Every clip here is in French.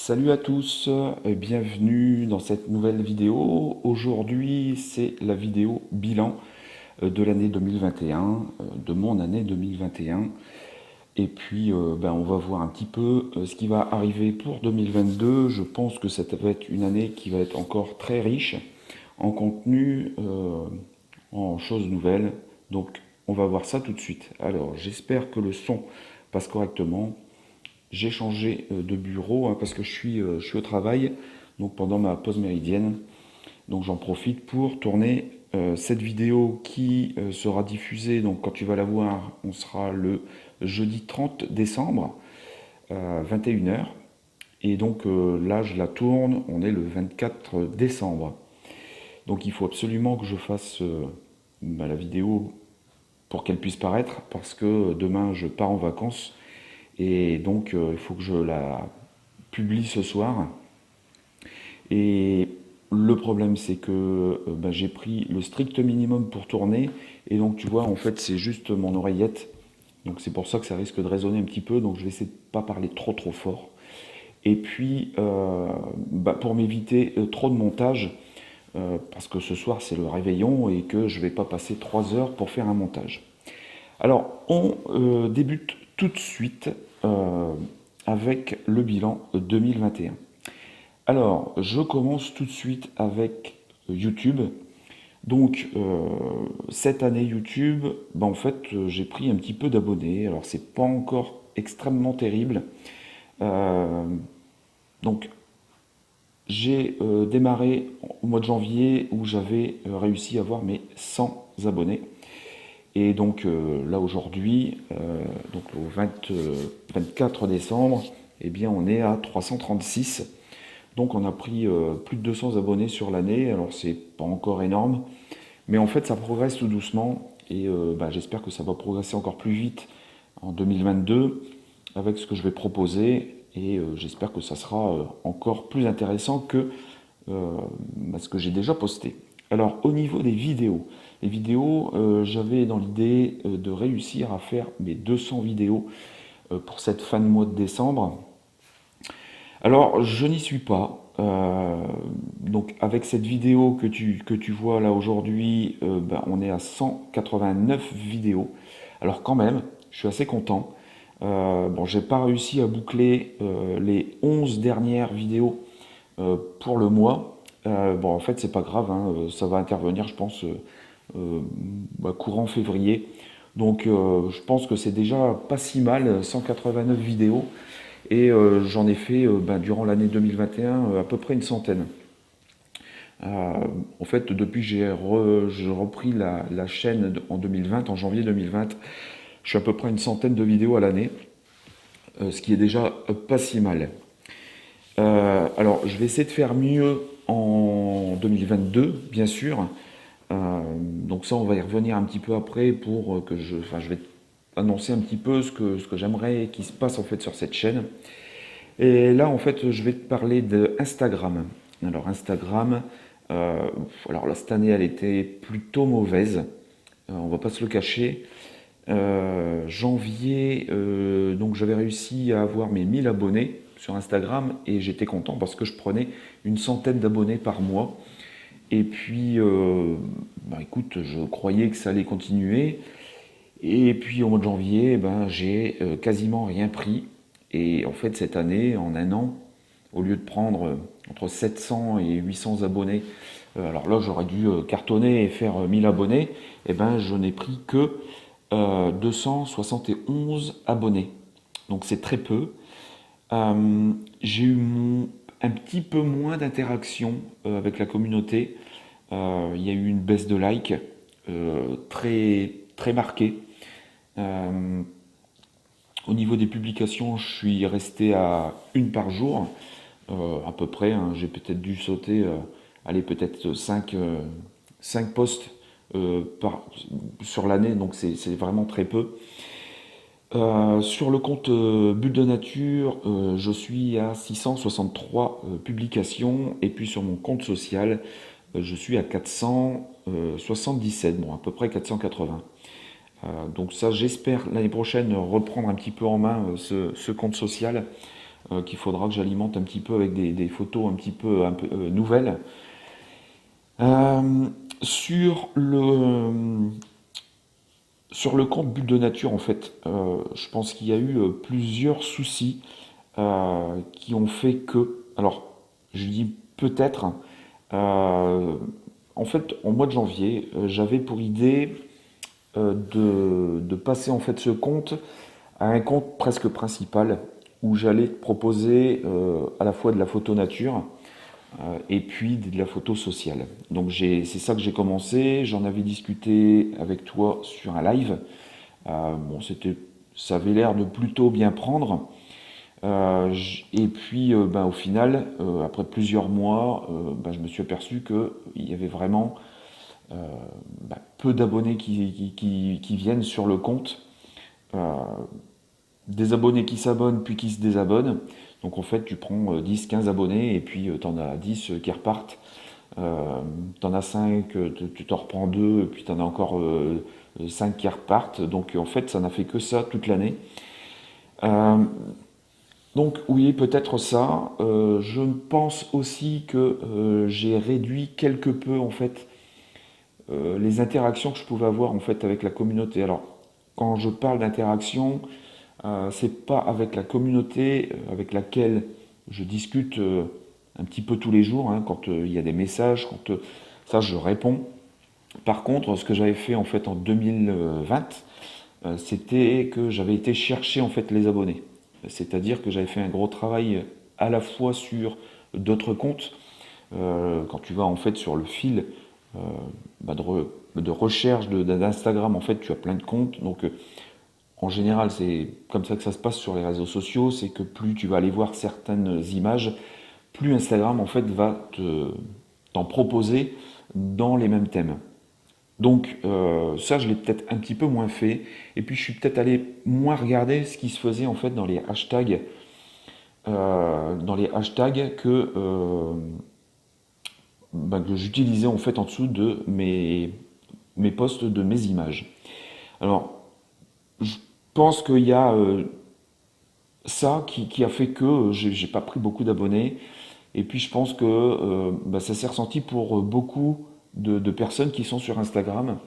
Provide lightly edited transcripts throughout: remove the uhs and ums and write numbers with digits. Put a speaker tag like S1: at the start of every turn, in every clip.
S1: Salut à tous et bienvenue dans cette nouvelle vidéo. Aujourd'hui, c'est la vidéo bilan de l'année 2021, de mon année 2021. Et puis, on va voir un petit peu ce qui va arriver pour 2022. Je pense que ça va être une année qui va être encore très riche en contenu, en choses nouvelles. Donc, on va voir ça tout de suite. Alors, j'espère que le son passe correctement. J'ai changé de bureau parce que je suis au travail, donc pendant ma pause méridienne. Donc j'en profite pour tourner cette vidéo qui sera diffusée. Donc quand tu vas la voir, on sera le jeudi 30 décembre à 21 heures. Et donc là, je la tourne, on est le 24 décembre. Donc il faut absolument que je fasse la vidéo pour qu'elle puisse paraître, parce que demain, je pars en vacances. Et donc, il faut que je la publie ce soir. Et le problème, c'est que j'ai pris le strict minimum pour tourner. Et donc, tu vois, en fait, c'est juste mon oreillette. Donc, c'est pour ça que ça risque de résonner un petit peu. Donc, je vais essayer de ne pas parler trop trop fort. Et puis, pour m'éviter trop de montage, parce que ce soir, c'est le réveillon et que je ne vais pas passer 3 heures pour faire un montage. Alors, on débute tout de suite avec le bilan 2021. Alors, je commence tout de suite avec YouTube. Donc, cette année YouTube, en fait, j'ai pris un petit peu d'abonnés. Alors, c'est pas encore extrêmement terrible. Euh, donc, j'ai démarré au mois de janvier où j'avais réussi à avoir mes 100 abonnés. Et donc là aujourd'hui, donc au 24 décembre, eh bien on est à 336. Donc on a pris plus de 200 abonnés sur l'année. Alors c'est pas encore énorme, mais en fait ça progresse tout doucement. Et j'espère que ça va progresser encore plus vite en 2022 avec ce que je vais proposer. Et j'espère que ça sera encore plus intéressant que ce que j'ai déjà posté. Alors au niveau des vidéos, les vidéos, j'avais dans l'idée de réussir à faire mes 200 vidéos pour cette fin de mois de décembre. Alors je n'y suis pas. Donc avec cette vidéo que tu vois là aujourd'hui, on est à 189 vidéos. Alors quand même, je suis assez content. J'ai pas réussi à boucler les 11 dernières vidéos pour le mois. En fait, c'est pas grave, hein, ça va intervenir, je pense, courant février. Donc, je pense que c'est déjà pas si mal, 189 vidéos. Et j'en ai fait, durant l'année 2021, à peu près une centaine. En fait, depuis que j'ai repris la chaîne en 2020, en janvier 2020, je suis à peu près une centaine de vidéos à l'année, ce qui est déjà pas si mal. Alors, je vais essayer de faire mieux en 2022, bien sûr. Donc ça, on va y revenir un petit peu après pour je vais annoncer un petit peu ce que j'aimerais qu'il se passe en fait sur cette chaîne. Et là, en fait, je vais te parler de Instagram. Alors Instagram, euh, alors là, cette année, elle était plutôt mauvaise. On va pas se le cacher. Janvier, donc j'avais réussi à avoir mes 1000 abonnés sur Instagram et j'étais content parce que je prenais une centaine d'abonnés par mois. Et puis, écoute, je croyais que ça allait continuer. Et puis au mois de janvier, j'ai quasiment rien pris. Et en fait, cette année, en un an, au lieu de prendre entre 700 et 800 abonnés, alors là, j'aurais dû cartonner et faire 1000 abonnés, et je n'ai pris que 271 abonnés. Donc c'est très peu. J'ai eu un petit peu moins d'interaction avec la communauté. Il y a eu une baisse de likes très, très marquée. Euh, Au niveau des publications, je suis resté à une par jour, à peu près, hein. J'ai peut-être dû sauter, allez, peut-être 5 posts sur l'année, donc c'est vraiment très peu. Sur le compte Bulle de Nature, je suis à 663 publications, et puis sur mon compte social, je suis à 477, bon, à peu près 480. Donc ça, j'espère l'année prochaine reprendre un petit peu en main ce compte social qu'il faudra que j'alimente un petit peu avec des photos un peu nouvelles. Euh, sur le, sur le compte Bulle de Nature, en fait, je pense qu'il y a eu plusieurs soucis qui ont fait que, alors, je dis peut-être, euh, en fait, au mois de janvier, j'avais pour idée de passer en fait ce compte à un compte presque principal où j'allais proposer à la fois de la photo nature et puis de la photo sociale. Donc c'est ça que j'ai commencé. J'en avais discuté avec toi sur un live. Bon, ça avait l'air de plutôt bien prendre. Et puis, ben, au final, après plusieurs mois, ben, je me suis aperçu qu'il y avait vraiment ben, peu d'abonnés qui viennent sur le compte. Euh, des abonnés qui s'abonnent puis qui se désabonnent. Donc en fait, tu prends 10-15 abonnés et puis tu en as 10 qui repartent. Tu en as 5, tu t'en reprends 2 et puis tu en as encore 5 qui repartent. Donc en fait, ça n'a fait que ça toute l'année. Euh, donc oui, peut-être ça. Je pense aussi que j'ai réduit quelque peu en fait les interactions que je pouvais avoir en fait avec la communauté. Alors quand je parle d'interaction, c'est pas avec la communauté avec laquelle je discute un petit peu tous les jours, hein, quand il y a des messages, quand ça je réponds. Par contre, ce que j'avais fait en fait en 2020, c'était que j'avais été chercher en fait les abonnés. C'est-à-dire que j'avais fait un gros travail à la fois sur d'autres comptes. Quand tu vas en fait sur le fil euh, bah, de recherche d'Instagram, en fait, tu as plein de comptes. Donc en général, c'est comme ça que ça se passe sur les réseaux sociaux, c'est que plus tu vas aller voir certaines images, plus Instagram en fait va t'en proposer dans les mêmes thèmes. Donc ça, je l'ai peut-être un petit peu moins fait. Et puis je suis peut-être allé moins regarder ce qui se faisait en fait dans les hashtags que j'utilisais en fait en dessous de mes posts de mes images. Alors, je pense qu'il y a ça qui a fait que j'ai pas pris beaucoup d'abonnés. Et puis je pense que bah, ça s'est ressenti pour beaucoup de personnes qui sont sur Instagram.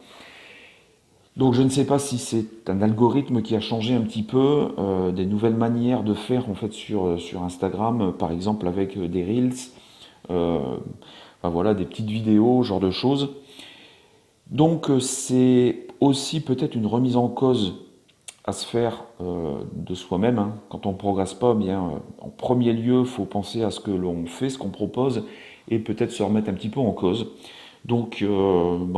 S1: Donc je ne sais pas si c'est un algorithme qui a changé un petit peu, des nouvelles manières de faire en fait sur Instagram, par exemple avec des reels, euh, enfin, voilà, des petites vidéos, ce genre de choses. Donc c'est aussi peut-être une remise en cause à se faire de soi-même, hein. Quand on ne progresse pas, bien, en premier lieu, il faut penser à ce que l'on fait, ce qu'on propose, et peut-être se remettre un petit peu en cause. Donc, bah,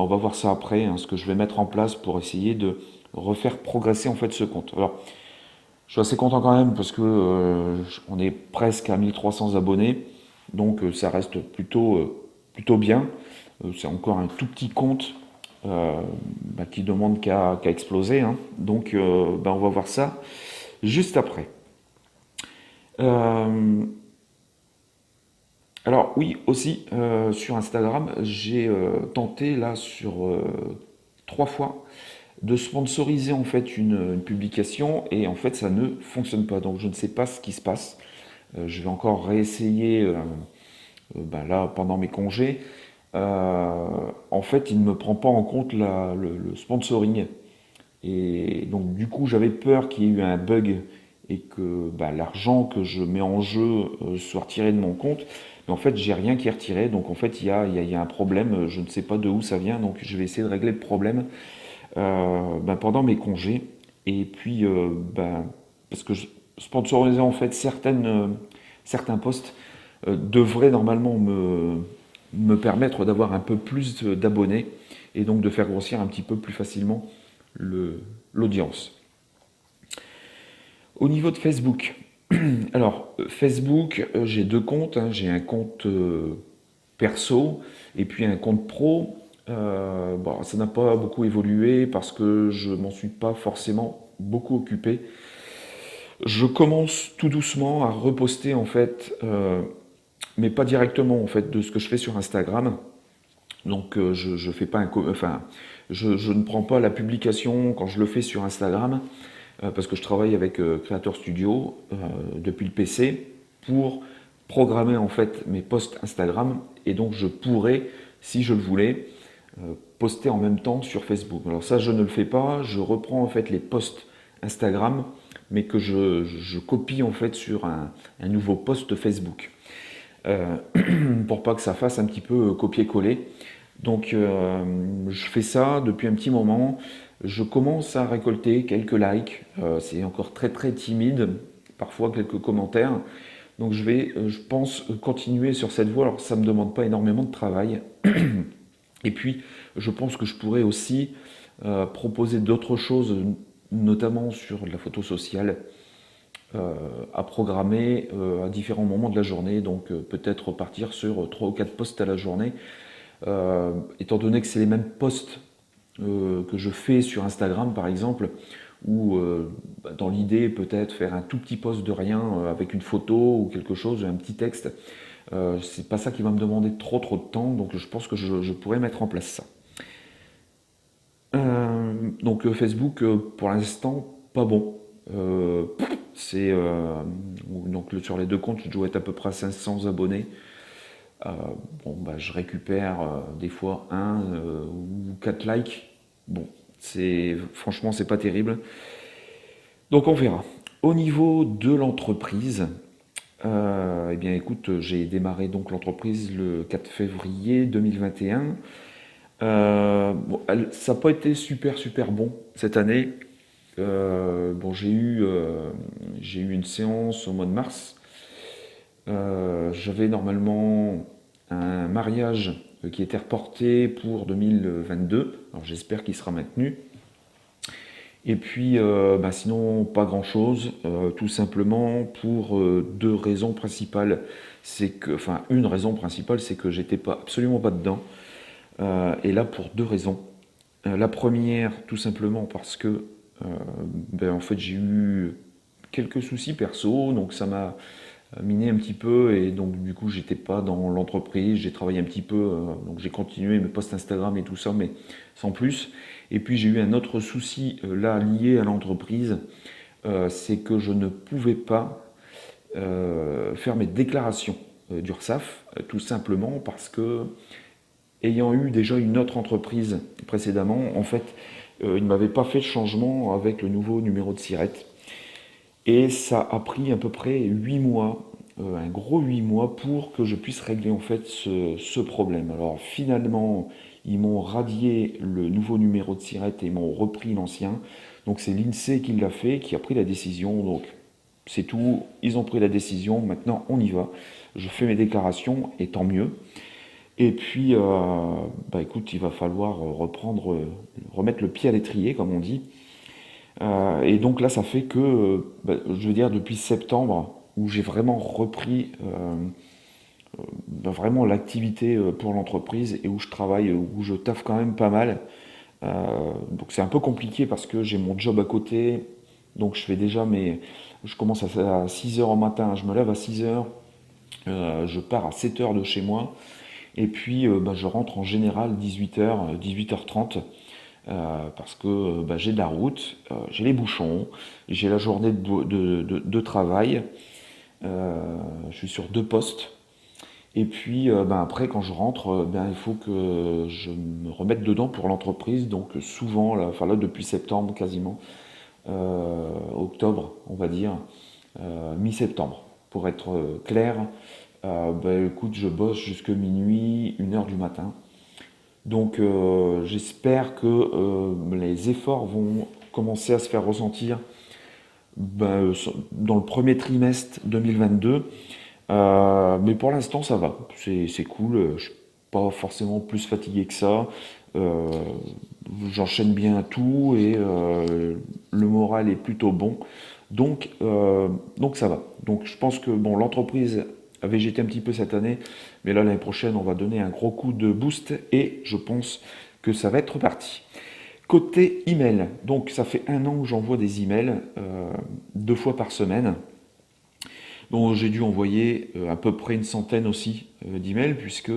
S1: on va voir ça après, hein, ce que je vais mettre en place pour essayer de refaire progresser en fait ce compte. Alors, je suis assez content quand même parce que on est presque à 1300 abonnés, donc ça reste plutôt bien. C'est encore un tout petit compte bah, qui demande qu'à exploser, hein. Donc, bah, on va voir ça juste après. Euh, alors oui, aussi sur Instagram, j'ai tenté là sur 3 fois de sponsoriser en fait une publication et en fait ça ne fonctionne pas. Donc je ne sais pas ce qui se passe. Je vais encore réessayer bah, là pendant mes congés. En fait, il ne me prend pas en compte le sponsoring. Et donc du coup, j'avais peur qu'il y ait eu un bug et que bah, l'argent que je mets en jeu soit retiré de mon compte. Mais en fait, j'ai rien qui est retiré. Donc en fait, il y a un problème. Je ne sais pas de où ça vient. Donc je vais essayer de régler le problème bah, pendant mes congés. Et puis, bah, parce que sponsoriser en fait certains postes devrait normalement me permettre d'avoir un peu plus d'abonnés et donc de faire grossir un petit peu plus facilement l'audience. Au niveau de Facebook, alors Facebook, j'ai 2 comptes, hein. J'ai un compte perso et puis un compte pro. Bon, ça n'a pas beaucoup évolué parce que je m'en suis pas forcément beaucoup occupé. Je commence tout doucement à reposter en fait, mais pas directement en fait de ce que je fais sur Instagram. Donc je fais pas enfin je ne prends pas la publication quand je le fais sur Instagram. parce que je travaille avec Creator Studio depuis le PC pour programmer en fait mes posts Instagram, et donc je pourrais, si je le voulais, poster en même temps sur Facebook. Alors ça, je ne le fais pas, je reprends en fait les posts Instagram, mais que je copie en fait sur un nouveau post Facebook, pour pas que ça fasse un petit peu copier-coller. Donc je fais ça depuis un petit moment, je commence à récolter quelques likes, c'est encore très très timide, parfois quelques commentaires, donc je vais, je pense, continuer sur cette voie. Alors ça ne me demande pas énormément de travail, et puis je pense que je pourrais aussi proposer d'autres choses, notamment sur la photo sociale, à programmer à différents moments de la journée, donc peut-être partir sur 3 ou 4 posts à la journée, étant donné que c'est les mêmes posts que je fais sur Instagram par exemple, ou dans l'idée peut-être faire un tout petit post de rien avec une photo ou quelque chose, un petit texte. C'est pas ça qui va me demander trop de temps, donc je pense que je pourrais mettre en place ça. Donc Facebook, pour l'instant, pas bon. C'est donc sur les deux comptes, je dois être à peu près à 500 abonnés. Euh, bon, bah, je récupère des fois un ou 4 likes. Bon, franchement, c'est pas terrible. Donc on verra. Au niveau de l'entreprise, eh bien écoute, j'ai démarré donc l'entreprise le 4 février 2021. Bon, ça n'a pas été super bon cette année. Bon, j'ai eu une séance au mois de mars. J'avais normalement un mariage qui était reporté pour 2022. Alors j'espère qu'il sera maintenu. Et puis, bah, sinon, pas grand-chose, tout simplement pour deux raisons principales. Enfin, une raison principale, c'est que j'étais pas absolument pas dedans. Et là, pour deux raisons. La première, tout simplement parce que, ben, en fait, j'ai eu quelques soucis perso, donc ça m'a miné un petit peu, et donc du coup, j'étais pas dans l'entreprise. J'ai travaillé un petit peu, donc j'ai continué mes posts Instagram et tout ça, mais sans plus. Et puis j'ai eu un autre souci là lié à l'entreprise, c'est que je ne pouvais pas faire mes déclarations d'URSSAF, tout simplement parce que, ayant eu déjà une autre entreprise précédemment, en fait, il ne m'avait pas fait de changement avec le nouveau numéro de SIRET. Et ça a pris à peu près 8 mois, un gros 8 mois, pour que je puisse régler en fait ce problème. Alors finalement, ils m'ont radié le nouveau numéro de SIRET et ils m'ont repris l'ancien. Donc c'est l'INSEE qui l'a fait, qui a pris la décision. Donc c'est tout, ils ont pris la décision, maintenant on y va. Je fais mes déclarations et tant mieux. Et puis, bah écoute, il va falloir remettre le pied à l'étrier, comme on dit. Et donc là, ça fait que, bah, je veux dire, depuis septembre, où j'ai vraiment repris bah, vraiment l'activité pour l'entreprise et où je travaille, où je taffe quand même pas mal. Donc c'est un peu compliqué parce que j'ai mon job à côté, donc je fais déjà Je commence à 6 heures au matin, je me lève à 6 heures, je pars à 7 heures de chez moi, et puis bah, je rentre en général 18 h, 18 h 30, parce que bah, j'ai de la route, j'ai les bouchons, j'ai la journée de travail, je suis sur deux postes. Et puis ben après, quand je rentre, ben, il faut que je me remette dedans pour l'entreprise. Donc souvent, là, enfin là depuis septembre quasiment, octobre on va dire, mi-septembre pour être clair. Ben, écoute, je bosse jusque minuit, 1 h du matin. Donc j'espère que les efforts vont commencer à se faire ressentir ben, dans le premier trimestre 2022. Mais pour l'instant, ça va. C'est cool. Je suis pas forcément plus fatigué que ça. Euh, J'enchaîne bien tout et le moral est plutôt bon. Donc ça va. Donc je pense que bon, l'entreprise a végété un petit peu cette année, mais là l'année prochaine, on va donner un gros coup de boost et je pense que ça va être reparti. Côté email, donc ça fait 1 an que j'envoie des emails 2 fois par semaine. Donc j'ai dû envoyer à peu près une centaine aussi d'emails, puisque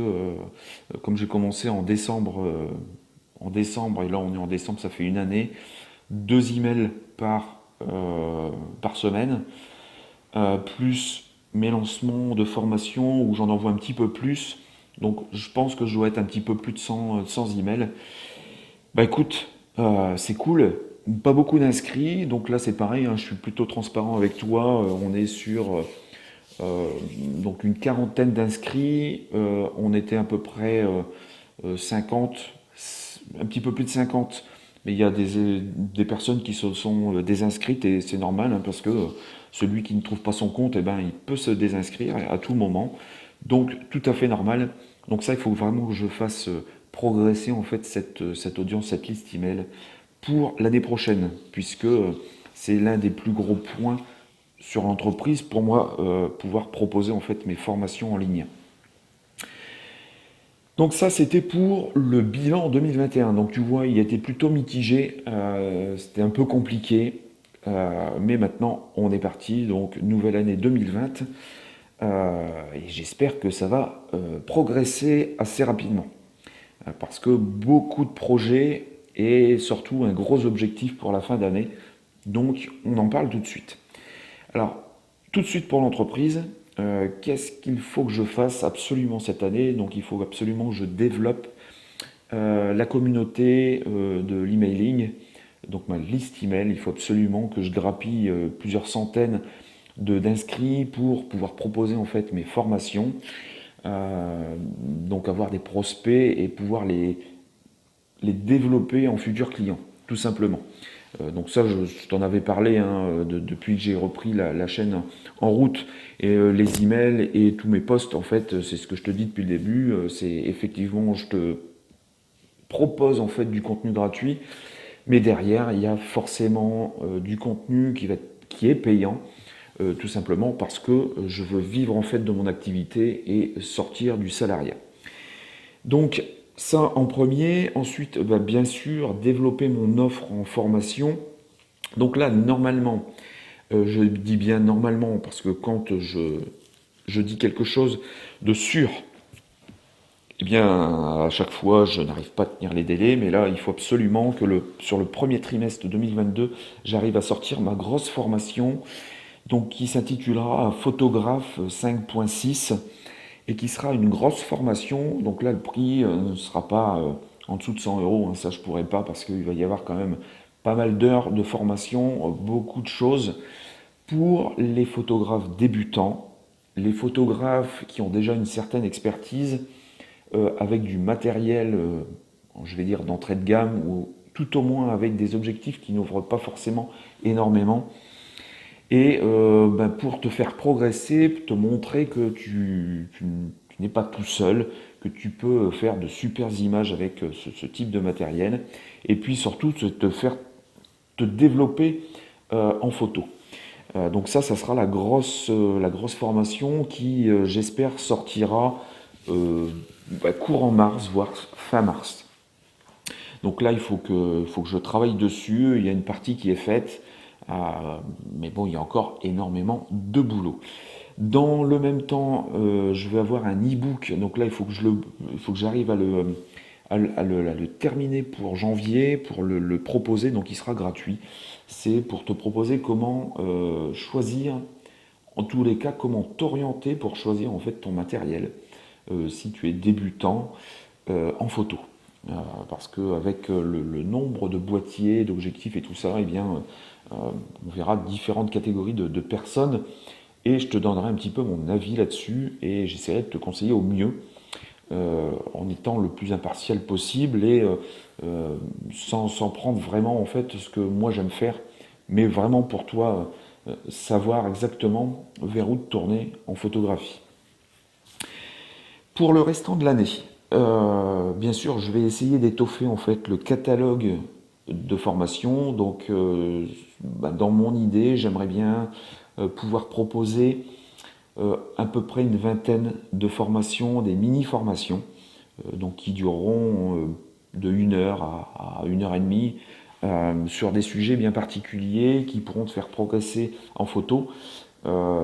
S1: comme j'ai commencé en décembre, et là on est en décembre, ça fait une année, 2 emails par par semaine, plus mes lancements de formation où j'en envoie un petit peu plus. Donc je pense que je dois être un petit peu plus de 100 emails. Bah écoute, c'est cool. Pas beaucoup d'inscrits, donc là c'est pareil, hein, je suis plutôt transparent avec toi. On est sur donc une quarantaine d'inscrits. On était à peu près 50, un petit peu plus de 50. Mais il y a des personnes qui se sont désinscrites et c'est normal, hein, parce que celui qui ne trouve pas son compte, eh ben, il peut se désinscrire à tout moment. Donc tout à fait normal. Donc ça, il faut vraiment que je fasse progresser en fait cette audience, cette liste email pour l'année prochaine, puisque c'est l'un des plus gros points sur l'entreprise pour moi, pouvoir proposer en fait mes formations en ligne. Donc ça, c'était pour le bilan 2021. Donc tu vois, il était plutôt mitigé, c'était un peu compliqué, mais maintenant on est parti, donc nouvelle année 2020, et j'espère que ça va progresser assez rapidement, parce que beaucoup de projets et surtout un gros objectif pour la fin d'année, donc on en parle tout de suite. Alors, tout de suite pour l'entreprise, qu'est-ce qu'il faut que je fasse absolument cette année? Donc, il faut absolument que je développe la communauté de l'emailing, donc ma liste email. Il faut absolument que je grappille plusieurs centaines d'inscrits pour pouvoir proposer en fait mes formations, donc avoir des prospects et pouvoir les développer en futurs clients, tout simplement. Donc ça, je t'en avais parlé, hein, depuis que j'ai repris la chaîne en route, et les emails et tous mes posts, en fait, c'est ce que je te dis depuis le début, c'est effectivement, je te propose en fait du contenu gratuit, mais derrière, il y a forcément du contenu qui est payant, tout simplement parce que je veux vivre en fait de mon activité et sortir du salariat. Donc ça en premier, ensuite bah, bien sûr développer mon offre en formation. Donc là normalement, je dis bien normalement parce que quand je dis quelque chose de sûr, eh bien à chaque fois je n'arrive pas à tenir les délais, mais là il faut absolument que sur le premier trimestre 2022, j'arrive à sortir ma grosse formation, donc qui s'intitulera Photographe 5.6 et qui sera une grosse formation. Donc là, le prix ne sera pas en dessous de 100 euros, hein, ça je pourrais pas parce qu'il va y avoir quand même pas mal d'heures de formation, beaucoup de choses pour les photographes débutants, les photographes qui ont déjà une certaine expertise avec du matériel, je vais dire d'entrée de gamme ou tout au moins avec des objectifs qui n'ouvrent pas forcément énormément. Et ben, pour te faire progresser, te montrer que tu n'es pas tout seul, que tu peux faire de super images avec ce type de matériel, et puis surtout te faire te développer en photo. Donc ça sera la grosse formation qui, j'espère, sortira courant mars, voire fin mars. Donc là, faut que je travaille dessus. Il y a une partie qui est faite, mais bon, il y a encore énormément de boulot. Dans le même temps, je vais avoir un e-book. Donc là, il faut que j'arrive à le terminer pour janvier, pour le proposer. Donc il sera gratuit. C'est pour te proposer comment choisir, en tous les cas, comment t'orienter pour choisir en fait ton matériel si tu es débutant en photo. Parce qu'avec le nombre de boîtiers, d'objectifs et tout ça, eh bien, on verra différentes catégories de personnes et je te donnerai un petit peu mon avis là-dessus et j'essaierai de te conseiller au mieux en étant le plus impartial possible et sans prendre vraiment en fait ce que moi j'aime faire, mais vraiment pour toi savoir exactement vers où te tourner en photographie. Pour le restant de l'année, bien sûr, je vais essayer d'étoffer en fait le catalogue de formation. Donc, bah, dans mon idée, j'aimerais bien pouvoir proposer à peu près une vingtaine de formations, des mini-formations, donc qui dureront de 1 heure à 1 heure et demie, sur des sujets bien particuliers qui pourront te faire progresser en photo, euh,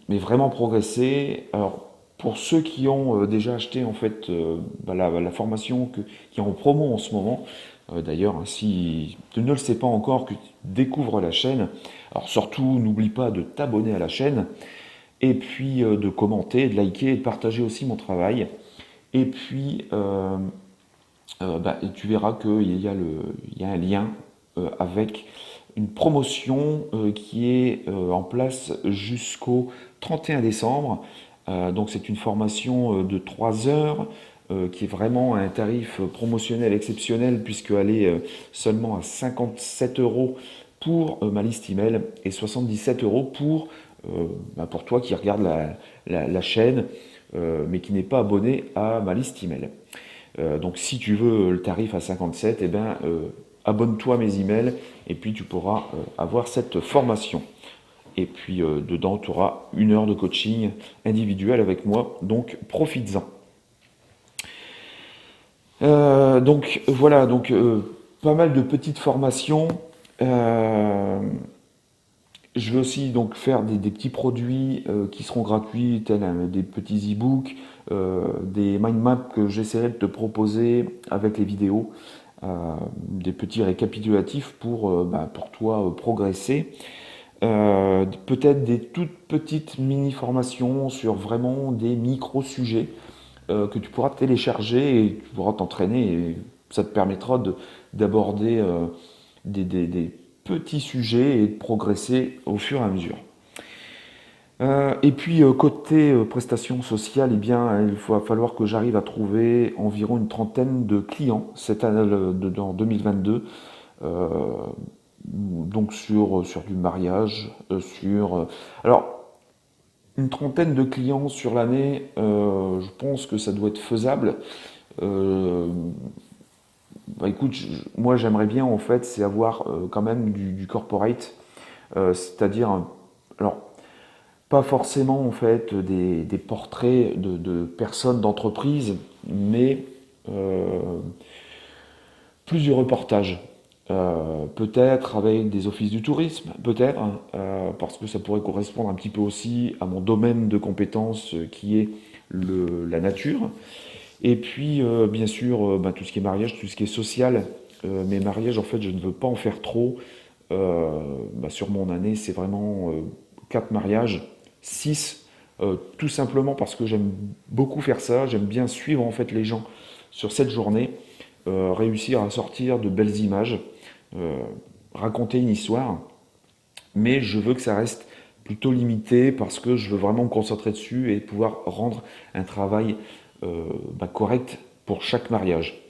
S1: mais vraiment progresser. Alors, pour ceux qui ont déjà acheté en fait bah, la formation qui est en promo en ce moment, D'ailleurs, hein, si tu ne le sais pas encore, que tu découvres la chaîne, alors surtout n'oublie pas de t'abonner à la chaîne, et puis de commenter, de liker et de partager aussi mon travail. Et puis, tu verras qu'il y a il y a un lien avec une promotion qui est en place jusqu'au 31 décembre. Donc c'est une formation de 3 heures qui est vraiment à un tarif promotionnel exceptionnel puisqu'elle est seulement à 57 euros pour ma liste email et 77 euros pour toi qui regarde la chaîne mais qui n'est pas abonné à ma liste email. Donc si tu veux le tarif à 57, eh ben, abonne-toi à mes emails et puis tu pourras avoir cette formation. Et puis dedans, tu auras 1 heure de coaching individuel avec moi, donc profites-en. Donc voilà, donc pas mal de petites formations. Euh, je vais aussi donc faire des petits produits qui seront gratuits, tels des petits e-books, des mind maps que j'essaierai de te proposer avec les vidéos, des petits récapitulatifs pour toi progresser. Peut-être des toutes petites mini-formations sur vraiment des micro-sujets que tu pourras télécharger et tu pourras t'entraîner et ça te permettra d'aborder des petits sujets et de progresser au fur et à mesure. Et puis côté prestations sociales, eh bien, il va falloir que j'arrive à trouver environ une trentaine de clients cette année, en 2022. Euh, donc sur du mariage, alors, une trentaine de clients sur l'année, je pense que ça doit être faisable. Euh, Écoute, moi j'aimerais bien en fait, c'est avoir quand même du corporate, c'est-à-dire, alors pas forcément en fait des portraits de personnes d'entreprise, mais euh, plus du reportage. Peut-être avec des offices du tourisme, peut-être, hein, parce que ça pourrait correspondre un petit peu aussi à mon domaine de compétences qui est la nature. Et puis, bien sûr, tout ce qui est mariage, tout ce qui est social. Mes mariages, en fait, je ne veux pas en faire trop. Sur mon année, c'est vraiment 4 mariages, 6, tout simplement parce que j'aime beaucoup faire ça. J'aime bien suivre en fait les gens sur cette journée, réussir à sortir de belles images, euh, raconter une histoire. Mais je veux que ça reste plutôt limité parce que je veux vraiment me concentrer dessus et pouvoir rendre un travail correct pour chaque mariage.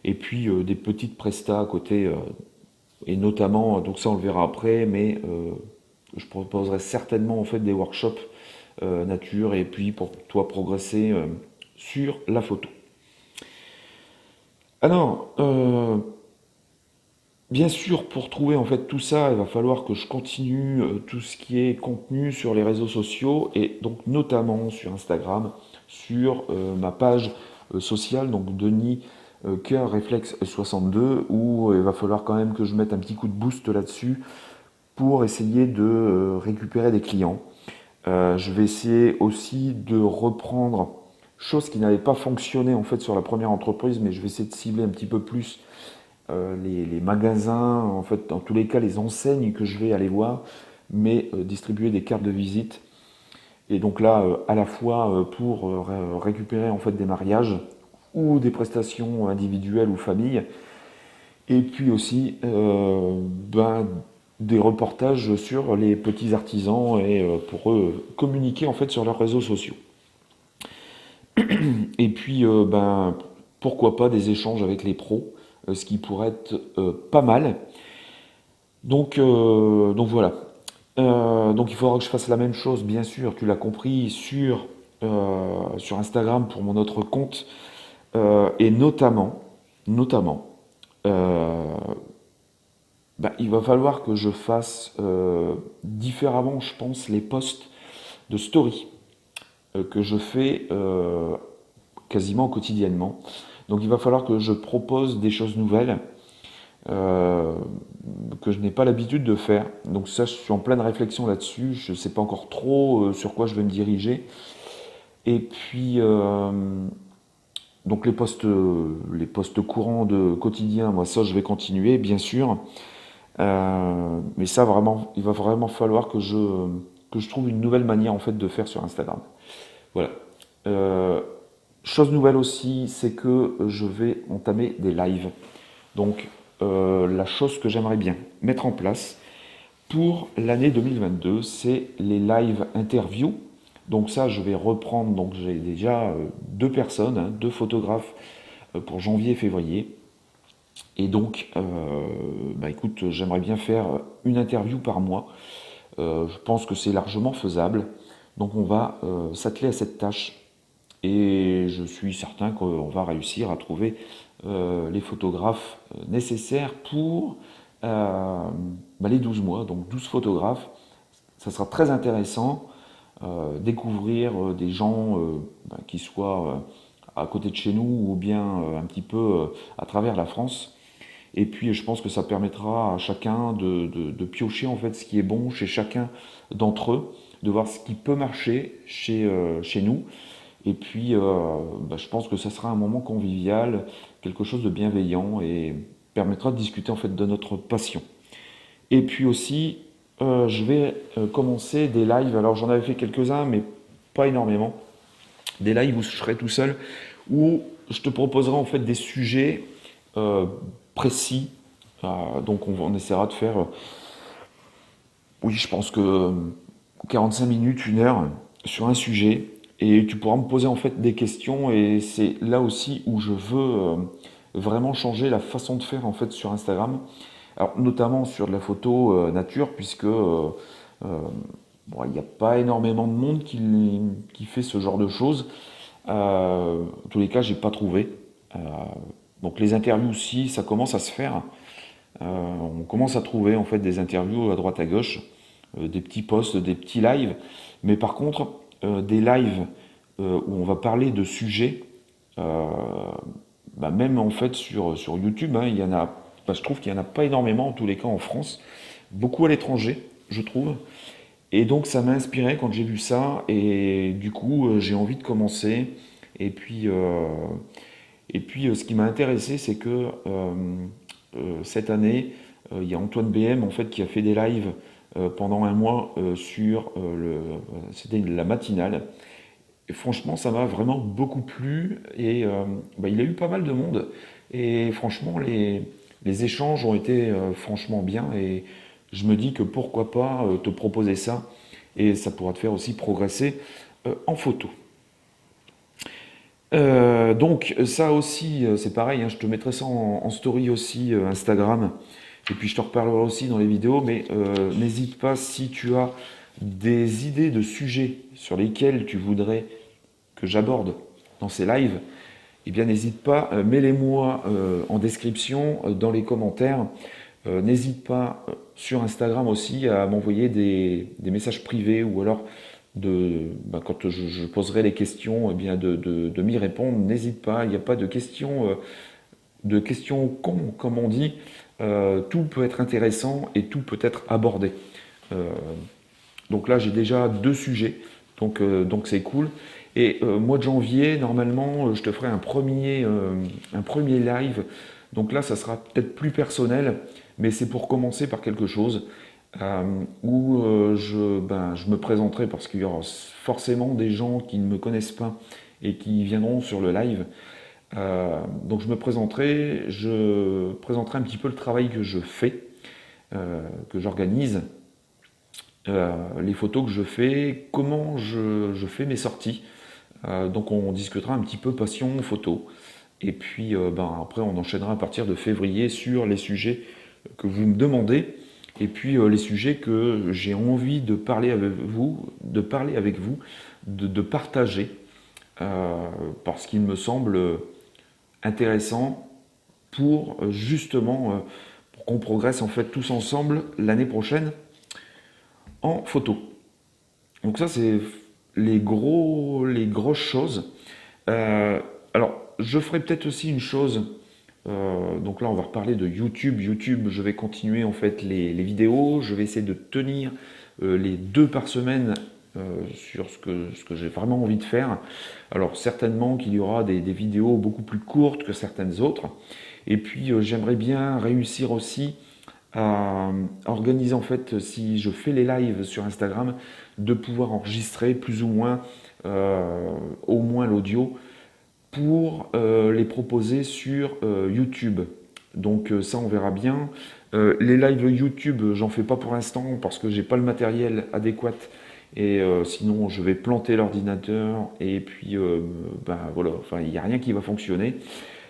S1: Et puis des petites prestas à côté, et notamment, donc ça on le verra après, mais je proposerai certainement en fait des workshops nature et puis pour toi progresser sur la photo. Alors, bien sûr, pour trouver en fait tout ça, il va falloir que je continue tout ce qui est contenu sur les réseaux sociaux et donc notamment sur Instagram, sur ma page sociale, donc Denis Cœur Réflexe 62, où il va falloir quand même que je mette un petit coup de boost là-dessus pour essayer de récupérer des clients. Je vais essayer aussi de reprendre chose qui n'avait pas fonctionné en fait sur la première entreprise, mais je vais essayer de cibler un petit peu plus les magasins, en fait, dans tous les cas, les enseignes que je vais aller voir, mais distribuer des cartes de visite. Et donc là, à la fois pour récupérer en fait des mariages ou des prestations individuelles ou familles, et puis aussi des reportages sur les petits artisans et pour eux communiquer en fait sur leurs réseaux sociaux. Et puis pourquoi pas des échanges avec les pros, ce qui pourrait être pas mal. Donc voilà. Donc il faudra que je fasse la même chose, bien sûr, tu l'as compris, sur Instagram pour mon autre compte. Et notamment, euh, il va falloir que je fasse différemment, je pense, les posts de story que je fais quasiment quotidiennement. Donc il va falloir que je propose des choses nouvelles euh, que je n'ai pas l'habitude de faire. Donc ça, je suis en pleine réflexion là-dessus. Je ne sais pas encore trop sur quoi je vais me diriger. Et puis, donc les posts courants de quotidien, moi ça je vais continuer bien sûr. Mais ça vraiment, il va vraiment falloir que je trouve une nouvelle manière en fait de faire sur Instagram. Voilà. Euh, Chose nouvelle aussi, c'est que je vais entamer des lives. Donc la chose que j'aimerais bien mettre en place pour l'année 2022, c'est les live interviews. Donc ça, je vais reprendre. Donc j'ai déjà deux personnes, hein, deux photographes pour janvier et février. Et donc, bah écoute, j'aimerais bien faire une interview par mois. Je pense que c'est largement faisable. Donc on va s'atteler à cette tâche et je suis certain qu'on va réussir à trouver les photographes nécessaires pour bah, les 12 mois. Donc 12 photographes, ça sera très intéressant. Découvrir des gens bah, qui soient à côté de chez nous ou bien un petit peu à travers la France. Et puis je pense que ça permettra à chacun de piocher en fait ce qui est bon chez chacun d'entre eux, de voir ce qui peut marcher chez nous. Et puis bah, je pense que ça sera un moment convivial, quelque chose de bienveillant et permettra de discuter en fait de notre passion. Et puis aussi, je vais commencer des lives. Alors j'en avais fait quelques-uns, mais pas énormément. Des lives où je serai tout seul, où je te proposerai en fait des sujets euh, précis. Donc on essaiera de faire, oui, je pense que 45 minutes, une heure sur un sujet. Et tu pourras me poser en fait des questions. Et c'est là aussi où je veux vraiment changer la façon de faire en fait sur Instagram. Alors, notamment sur de la photo nature, puisque bon, il n'y a pas énormément de monde qui fait ce genre de choses. En tous les cas, j'ai pas trouvé. Euh, donc les interviews aussi, ça commence à se faire. On commence à trouver en fait des interviews à droite à gauche, des petits posts, des petits lives. Mais par contre, des lives où on va parler de sujets, euh, bah, même en fait sur YouTube, hein, il y en a, bah, je trouve qu'il n'y en a pas énormément, en tous les cas en France, beaucoup à l'étranger, je trouve. Et donc ça m'a inspiré quand j'ai vu ça, et du coup j'ai envie de commencer. Et puis, euh, Ce qui m'a intéressé, c'est que cette année, il y a Antoine BM en fait qui a fait des lives pendant un mois c'était la matinale. Et franchement, ça m'a vraiment beaucoup plu et bah, il a eu pas mal de monde. Et franchement, les échanges ont été franchement bien et je me dis que pourquoi pas te proposer ça et ça pourra te faire aussi progresser en photo. Donc ça aussi, c'est pareil, hein, je te mettrai ça en story aussi Instagram et puis je te reparlerai aussi dans les vidéos, mais n'hésite pas si tu as des idées de sujets sur lesquels tu voudrais que j'aborde dans ces lives, eh bien n'hésite pas, mets-les-moi en description, dans les commentaires. N'hésite pas sur Instagram aussi à m'envoyer des messages privés ou alors bah, quand je poserai les questions, eh bien de m'y répondre. N'hésite pas, il n'y a pas de questions cons, comme on dit. Tout peut être intéressant et tout peut être abordé. Euh, donc là, j'ai déjà deux sujets, donc c'est cool. Et mois de janvier, normalement, je te ferai un premier live. Donc là, ça sera peut-être plus personnel, mais c'est pour commencer par quelque chose où je me présenterai parce qu'il y aura forcément des gens qui ne me connaissent pas et qui viendront sur le live. Donc je présenterai un petit peu le travail que je fais, que j'organise, les photos que je fais, comment je fais mes sorties. Donc on discutera un petit peu passion photo. Et puis après on enchaînera à partir de février sur les sujets que vous me demandez. Et puis les sujets que j'ai envie de parler avec vous, de partager, parce qu'il me semble intéressant pour justement pour qu'on progresse en fait tous ensemble l'année prochaine en photo. Donc ça, c'est les grosses choses. Alors, je ferai peut-être aussi une chose. Donc là, on va reparler de YouTube. YouTube, je vais continuer en fait les vidéos. Je vais essayer de tenir les deux par semaine sur ce que j'ai vraiment envie de faire. Alors certainement qu'il y aura des vidéos beaucoup plus courtes que certaines autres. Et puis j'aimerais bien réussir aussi à organiser, en fait, si je fais les lives sur Instagram, de pouvoir enregistrer plus ou moins au moins l'audio pour les proposer sur YouTube. Donc ça, on verra bien. Les lives YouTube, j'en fais pas pour l'instant parce que j'ai pas le matériel adéquat et sinon je vais planter l'ordinateur et puis ben voilà, enfin il n'y a rien qui va fonctionner.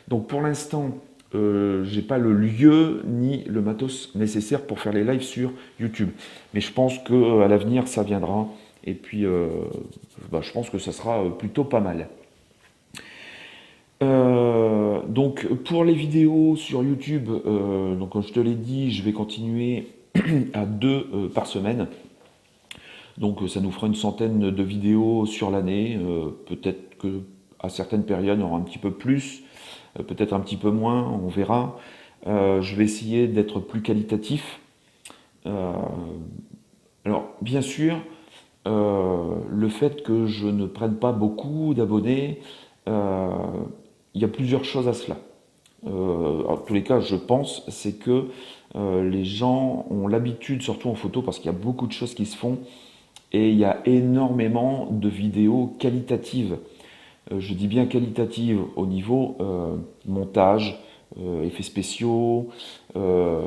S1: Donc pour l'instant, j'ai pas le lieu ni le matos nécessaire pour faire les lives sur YouTube. Mais je pense que à l'avenir ça viendra et puis bah, je pense que ça sera plutôt pas mal. Donc pour les vidéos sur YouTube, donc comme je te l'ai dit, je vais continuer à deux par semaine. Donc ça nous fera une centaine de vidéos sur l'année. Peut-être que à certaines périodes on aura un petit peu plus, peut-être un petit peu moins, on verra. Je vais essayer d'être plus qualitatif. Euh, alors bien sûr, le fait que je ne prenne pas beaucoup d'abonnés, euh, il y a plusieurs choses à cela. En tous les cas, je pense, c'est que les gens ont l'habitude, surtout en photo, parce qu'il y a beaucoup de choses qui se font, et il y a énormément de vidéos qualitatives. Je dis bien qualitatives au niveau montage, effets spéciaux, euh,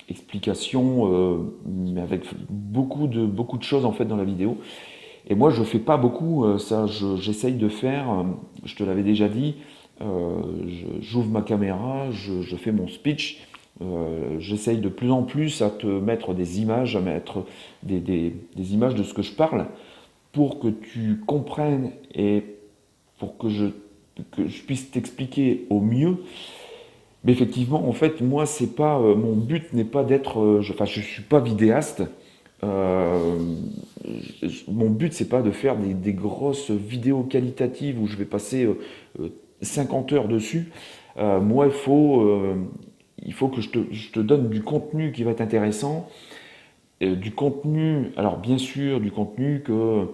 S1: explications, mais avec beaucoup de choses en fait dans la vidéo. Et moi, je fais pas beaucoup ça. J'essaye de faire, je te l'avais déjà dit, j'ouvre ma caméra, je fais mon speech. J'essaye de plus en plus à te mettre des images, à mettre des images de ce que je parle pour que tu comprennes et pour que je puisse t'expliquer au mieux. Mais effectivement, en fait, moi, c'est pas mon but n'est pas d'être, enfin, je suis pas vidéaste. Euh, Mon but, c'est pas de faire des grosses vidéos qualitatives où je vais passer 50 heures dessus. Moi, il faut que je te donne du contenu qui va être intéressant. Du contenu, alors bien sûr, du contenu que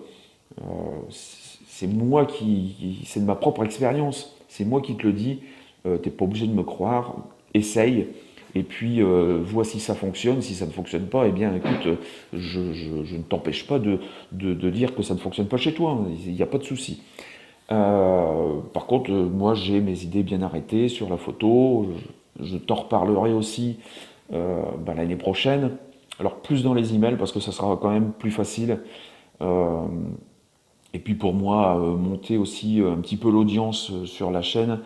S1: c'est moi c'est de ma propre expérience. C'est moi qui te le dis. T'es pas obligé de me croire. Essaye. Et puis, vois si ça fonctionne. Si ça ne fonctionne pas, eh bien, écoute, je ne t'empêche pas de dire que ça ne fonctionne pas chez toi. Il n'y a pas de souci. Par contre, moi, j'ai mes idées bien arrêtées sur la photo. Je t'en reparlerai aussi bah, l'année prochaine. Alors, plus dans les emails, parce que ça sera quand même plus facile. Euh, et puis pour moi, monter aussi un petit peu l'audience sur la chaîne,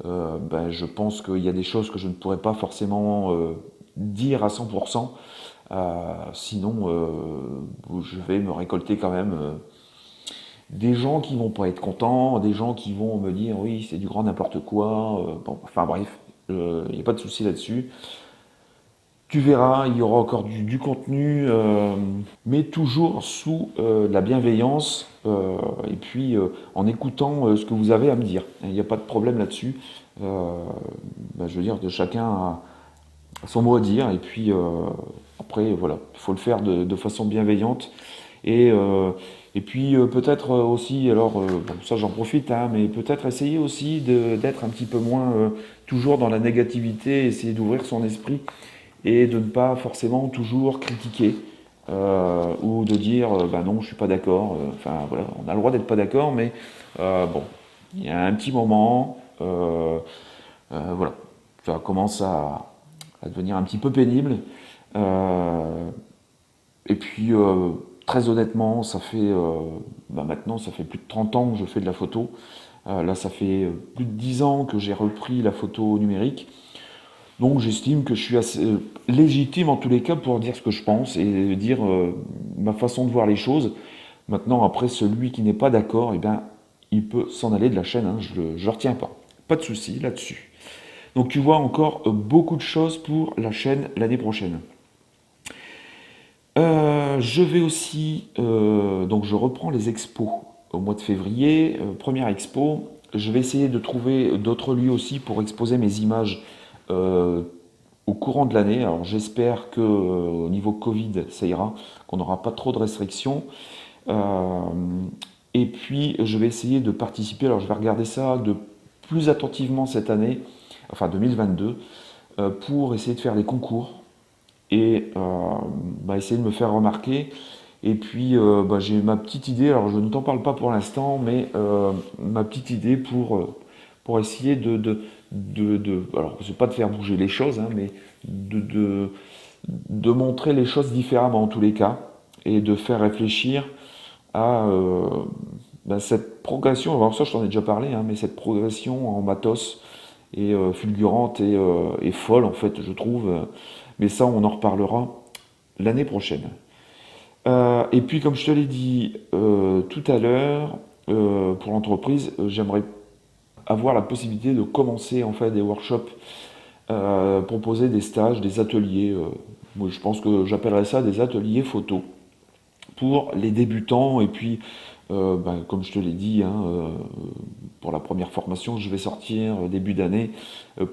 S1: ben, je pense qu'il y a des choses que je ne pourrais pas forcément dire à 100%. Sinon, je vais me récolter quand même des gens qui vont pas être contents, des gens qui vont me dire oui, c'est du grand n'importe quoi. Bon, enfin bref, il n'y a pas de souci là-dessus. Tu verras, il y aura encore du contenu, mais toujours sous la bienveillance et puis en écoutant ce que vous avez à me dire. Il n'y a pas de problème là-dessus. Ben, je veux dire, de chacun a son mot à dire et puis après, voilà, il faut le faire de façon bienveillante et, et puis peut-être aussi, alors bon, ça j'en profite, hein, mais peut-être essayer aussi d'être un petit peu moins toujours dans la négativité, essayer d'ouvrir son esprit et de ne pas forcément toujours critiquer ou de dire bah non je suis pas d'accord. Enfin voilà, on a le droit d'être pas d'accord, mais bon, il y a un petit moment, voilà, ça commence à devenir un petit peu pénible. Euh, et puis très honnêtement, ça fait bah maintenant ça fait plus de 30 ans que je fais de la photo. Là ça fait plus de 10 ans que j'ai repris la photo numérique. Donc j'estime que je suis assez légitime en tous les cas pour dire ce que je pense et dire ma façon de voir les choses. Maintenant, après, celui qui n'est pas d'accord, eh bien, il peut s'en aller de la chaîne, hein, je ne le retiens pas. Pas de souci là-dessus. Donc tu vois encore beaucoup de choses pour la chaîne l'année prochaine. Je vais aussi, donc je reprends les expos au mois de février. Première expo, je vais essayer de trouver d'autres lieux aussi pour exposer mes images euh, au courant de l'année. Alors j'espère que au niveau Covid, ça ira, qu'on n'aura pas trop de restrictions. Euh, et puis, je vais essayer de participer. Alors, je vais regarder ça de plus attentivement cette année, enfin 2022, pour essayer de faire les concours et essayer de me faire remarquer. Et puis, j'ai ma petite idée. Alors, je ne t'en parle pas pour l'instant, mais ma petite idée pour essayer alors, c'est pas de faire bouger les choses, hein, mais de, de, de montrer les choses différemment en tous les cas et de faire réfléchir à cette progression, alors ça je t'en ai déjà parlé, hein, mais cette progression en matos est fulgurante et folle en fait je trouve, mais ça on en reparlera l'année prochaine. Et puis comme je te l'ai dit tout à l'heure, pour l'entreprise, j'aimerais avoir la possibilité de commencer en fait des workshops, proposer des stages, des ateliers, moi je pense que j'appellerais ça des ateliers photo pour les débutants. Et puis, comme je te l'ai dit, hein, pour la première formation, je vais sortir début d'année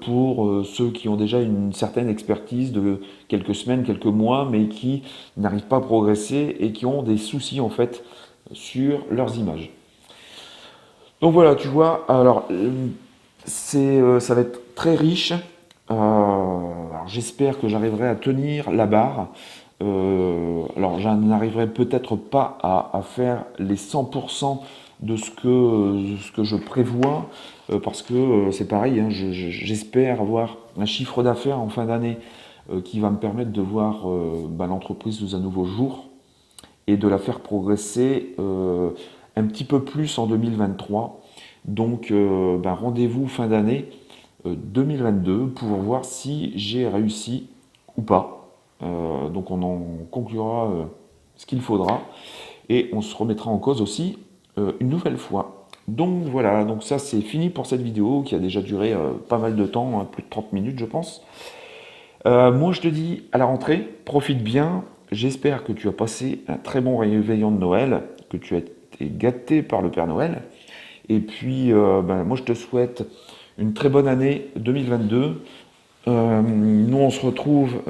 S1: pour ceux qui ont déjà une certaine expertise de quelques semaines, quelques mois, mais qui n'arrivent pas à progresser et qui ont des soucis en fait sur leurs images. Donc voilà, tu vois, alors ça va être très riche. Alors j'espère que j'arriverai à tenir la barre. Alors j'en n'arriverai peut-être pas à faire les 100% de ce que je prévois, parce que c'est pareil, hein, j'espère avoir un chiffre d'affaires en fin d'année qui va me permettre de voir l'entreprise sous un nouveau jour et de la faire progresser un petit peu plus en 2023. Donc rendez-vous fin d'année 2022 pour voir si j'ai réussi ou pas. Donc on en conclura ce qu'il faudra et on se remettra en cause aussi une nouvelle fois. Donc voilà, donc ça c'est fini pour cette vidéo qui a déjà duré pas mal de temps, hein, plus de 30 minutes je pense. Moi, je te dis à la rentrée, profite bien. J'espère que tu as passé un très bon réveillon de Noël, que tu as été gâté par le Père Noël. Et puis, moi, je te souhaite une très bonne année 2022. Nous, on se retrouve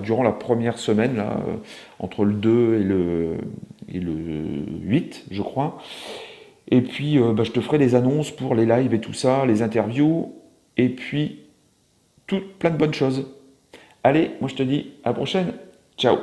S1: durant la première semaine, là, entre le 2 et le 8, je crois. Et puis, je te ferai les annonces pour les lives et tout ça, les interviews, et puis plein de bonnes choses. Allez, moi je te dis à la prochaine. Ciao.